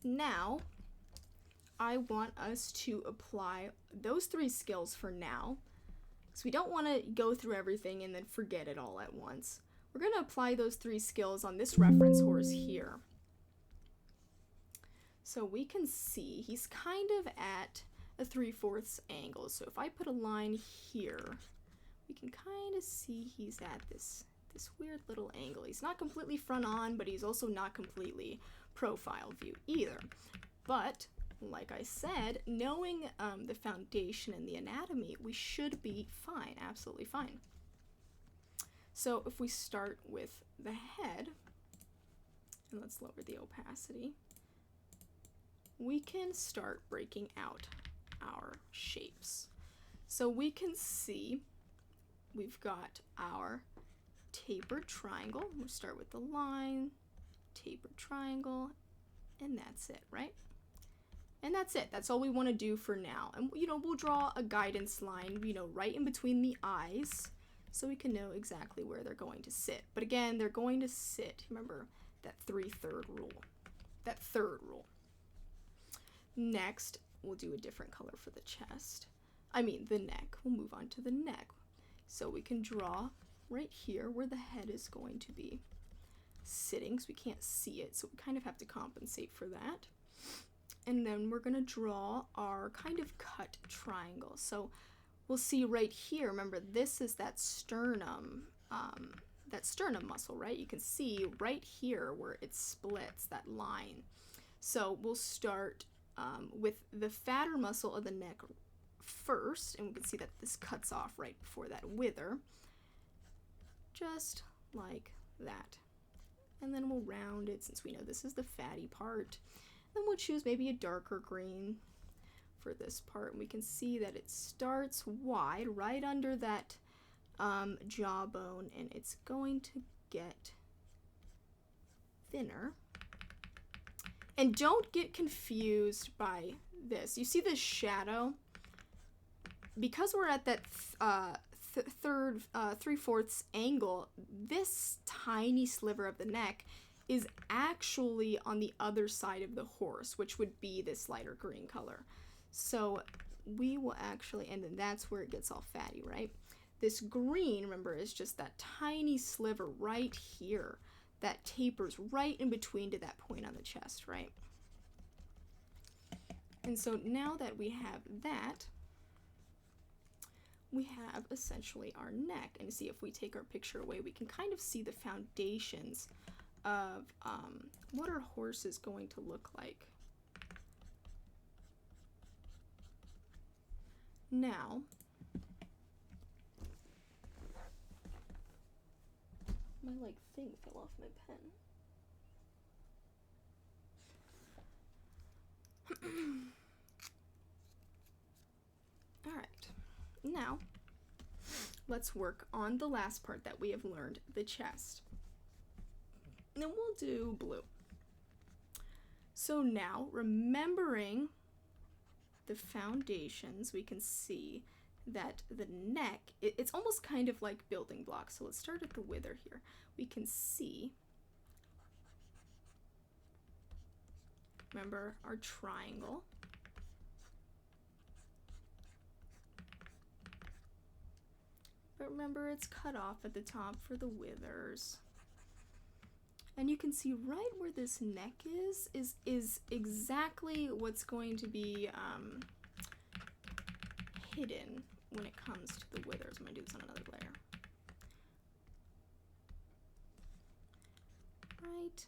now I want us to apply those 3 skills for now. So we don't want to go through everything and then forget it all at once. We're going to apply those 3 skills on this reference horse here. So we can see he's kind of at a 3/4 angle. So if I put a line here, we can kind of see he's at this weird little angle. He's not completely front on, but he's also not completely profile view either. But like I said, knowing the foundation and the anatomy, we should be fine, absolutely fine. So if we start with the head, and let's lower the opacity, we can start breaking out our shapes. So we can see we've got our tapered triangle. We'll start with the line, tapered triangle, and that's it, right? And that's it. That's all we want to do for now. And, you know, we'll draw a guidance line, you know, right in between the eyes so we can know exactly where they're going to sit. But again, they're going to sit, remember, that 3/3 rule. That third rule. Next, we'll do a different color for the chest. I mean, the neck. We'll move on to the neck. So we can draw right here where the head is going to be sitting, because we can't see it, so we kind of have to compensate for that. And then we're going to draw our kind of cut triangle. So we'll see right here, remember this is that sternum muscle, right? You can see right here where it splits, that line. So we'll start with the fatter muscle of the neck first, and we can see that this cuts off right before that wither, just like that. And then we'll round it since we know this is the fatty part. Then we'll choose maybe a darker green for this part, and we can see that it starts wide right under that jawbone, and it's going to get thinner. And don't get confused by this. You see this shadow? Because we're at that third 3/4 angle, this tiny sliver of the neck is actually on the other side of the horse, which would be this lighter green color. So we will actually, and then that's where it gets all fatty, right? This green, remember, is just that tiny sliver right here that tapers right in between to that point on the chest, right? And so now that we have that, we have essentially our neck. And see, if we take our picture away, we can kind of see the foundations of what our horse is going to look like. Now, my thing fell off my pen. All right, now let's work on the last part that we have learned, the chest. Then we'll do blue. So now, remembering the foundations, we can see that the neck, it's almost kind of like building blocks. So let's start at the wither here. We can see, remember our triangle. But remember, it's cut off at the top for the withers. And you can see right where this neck is exactly what's going to be hidden when it comes to the withers. I'm going to do this on another layer. Right.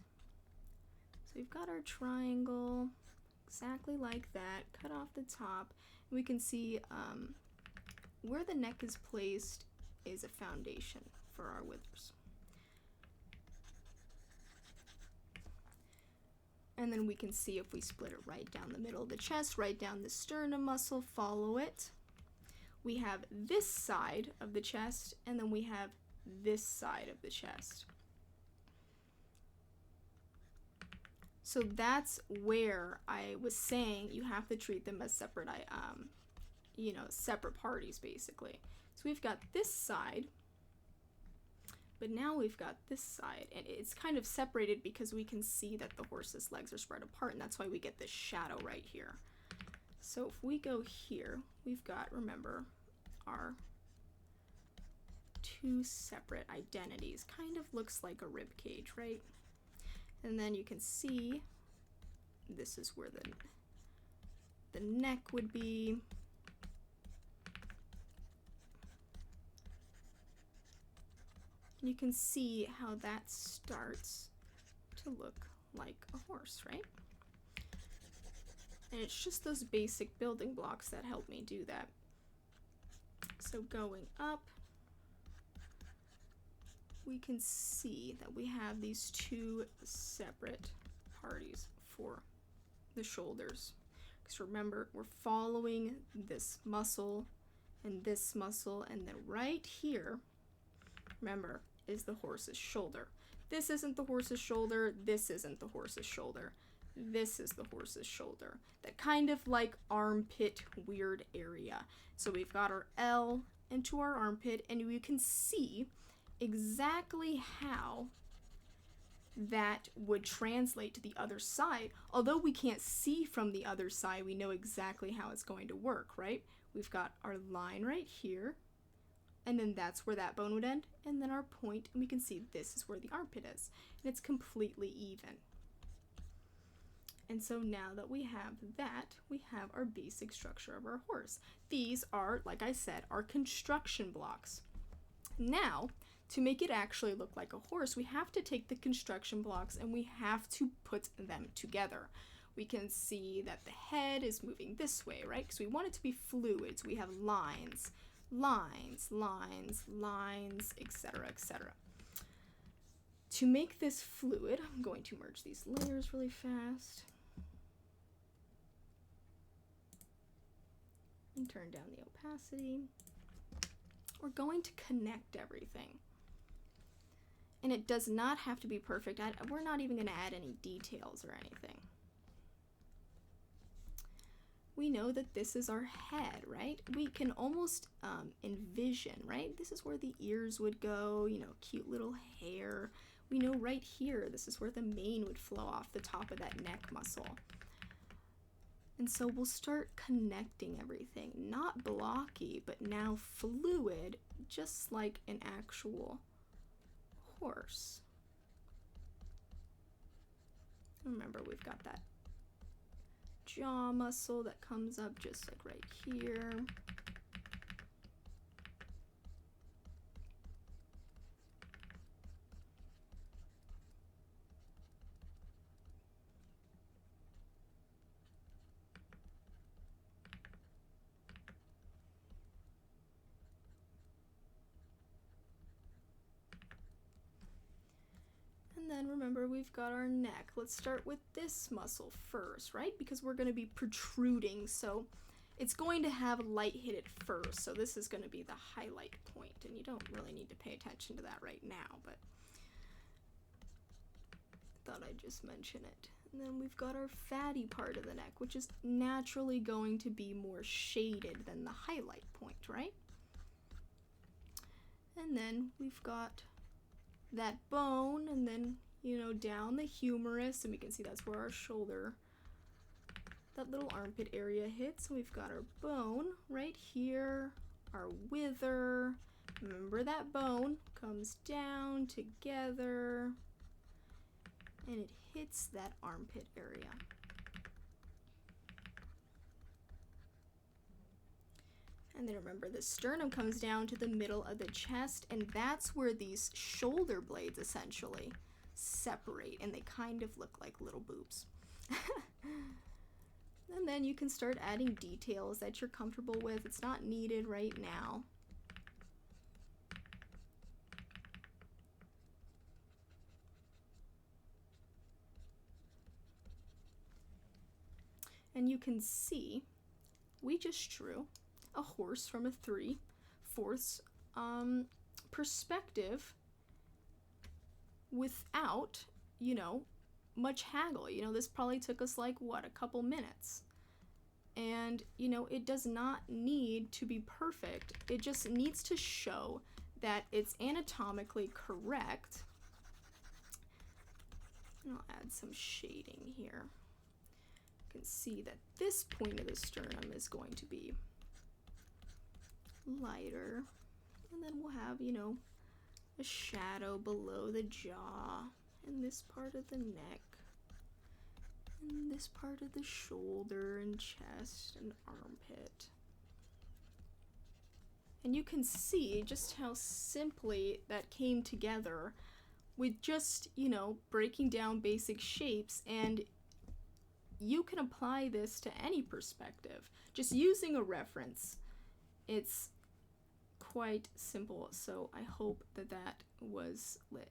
So we've got our triangle exactly like that, cut off the top. And we can see where the neck is placed is a foundation for our withers. And then we can see if we split it right down the middle of the chest, right down the sternum muscle, follow it. We have this side of the chest, and then we have this side of the chest. So that's where I was saying you have to treat them as separate, separate parties basically. So we've got this side, But now we've got this side, and it's kind of separated because we can see that the horse's legs are spread apart, and that's why we get this shadow right here. So if we go here, we've got, remember, our two separate identities. Kind of looks like a rib cage, right? And then you can see this is where the neck would be. You can see how that starts to look like a horse, right? And it's just those basic building blocks that help me do that. So going up, we can see that we have these two separate parties for the shoulders. Because remember, we're following this muscle, and then right here, remember, is the horse's shoulder. This isn't the horse's shoulder, this isn't the horse's shoulder. This is the horse's shoulder. That kind of like armpit weird area. So we've got our L into our armpit, and you can see exactly how that would translate to the other side. Although we can't see from the other side, we know exactly how it's going to work, right? We've got our line right here, and then that's where that bone would end, and then our point, and we can see this is where the armpit is, and it's completely even. And so now that we have that, we have our basic structure of our horse. These are, like I said, our construction blocks. Now, to make it actually look like a horse, we have to take the construction blocks and we have to put them together. We can see that the head is moving this way, right? Because we want it to be fluid. So we have lines, lines, lines, lines, etc., etc. To make this fluid, I'm going to merge these layers really fast. And turn down the opacity. We're going to connect everything. And it does not have to be perfect. We're not even going to add any details or anything. We know that this is our head, right? We can almost envision, right? This is where the ears would go, you know, cute little hair. We know right here, this is where the mane would flow off the top of that neck muscle. And so we'll start connecting everything, not blocky, but now fluid, just like an actual horse. Remember, we've got that jaw muscle that comes up just like right here. And then remember, we've got our neck. Let's start with this muscle first, right? Because we're going to be protruding, so it's going to have light hit it first. So this is going to be the highlight point, and you don't really need to pay attention to that right now, but I thought I'd just mention it. And then we've got our fatty part of the neck, which is naturally going to be more shaded than the highlight point, right? And then we've got that bone, and then, you know, down the humerus, and we can see that's where our shoulder, that little armpit area hits. We've got our bone right here, our wither. Remember, that bone comes down together and it hits that armpit area. And then remember, the sternum comes down to the middle of the chest, and that's where these shoulder blades essentially separate, and they kind of look like little boobs. And then you can start adding details that you're comfortable with. It's not needed right now. And you can see we just drew a horse from a 3/4 perspective without, you know, much haggle. You know, this probably took us like, what, a couple minutes. And, you know, it does not need to be perfect. It just needs to show that it's anatomically correct. And I'll add some shading here. You can see that this point of the sternum is going to be lighter. And then we'll have, you know, a shadow below the jaw, and this part of the neck, and this part of the shoulder and chest and armpit. And you can see just how simply that came together with just, you know, breaking down basic shapes, and you can apply this to any perspective. Just using a reference, it's quite simple, so I hope that that was lit.